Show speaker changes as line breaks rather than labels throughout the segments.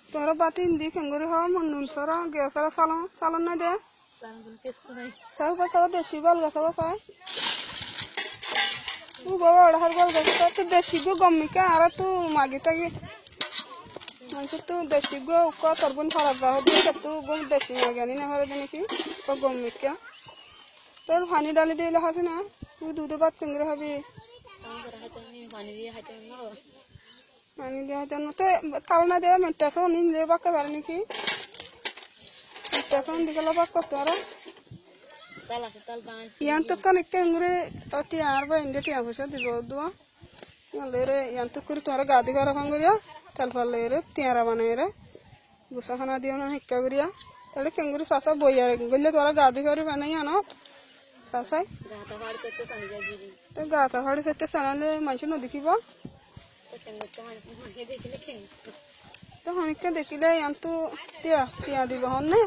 তোরা বাতি দি খেঙ্গুরি হওয়া মন্নুন সরা গেছরা সালন না দে সাহু পাশা দেশি বল গাছাবা পায় তু বাবা ওড়ার বল গাছ তো দেশি গো গম্মিকা আর তু মাগি থাকি মানুষ তো দেশি গো তোর বোন ফরাত যাওয়া দিয়ে তু গম দেশি মাগি আনি না হরে নাকি তো গম্মিকা তোর পানি ডালি দিয়ে হাবি না তুই দুধ ভাত খেঙ্গুরি হবি পানি দিয়ে হাইতে তো তাল না দেওয়া মেট্টাসও নিলে বাক্কা পারে নাকি মেট্টাসও দিকে বাক করতে পারো ইয়ান তো কান একটা এঙ্গুরে টিয়ার বা ইন্ডিয়া টিয়া পয়সা দিব দোয়া লেরে ইয়ান তো করে তোমার গাদি করা ফাং করিয়া তেল ফল লেরে টিয়ারা বানাই রে গুসা খানা দিও না হিক্কা করিয়া তাহলে কেঙ্গুরি সাসা বইয়া গেলে তোরা গাদি করে বানাই আনো সাসাই তো গাতা ফাড়ি সেতে সানালে মানুষ নদেখিব তো হানিকে দেখিলে ইয়ান তো টিয়া দিব হন নে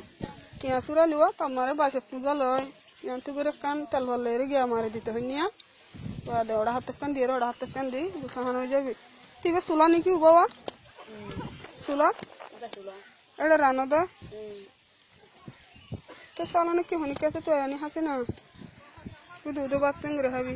টিয়া চূড়া লিব তোমারে বাইশে পূজা লয় ইয়ান তো করে কান তেল ফল লেরে গিয়া মারি দিতে হয় নিয়া ওড়া হাতে কান দিয়ে ওড়া হাতে কান দি গুসা খানা হয়ে যাবি তুই চুলা নাকি বাবা চুলা এটা রানো দা তো চালো নাকি হনিকে তো আনি হাসি না তুই দুধ ভাত কেন হাবি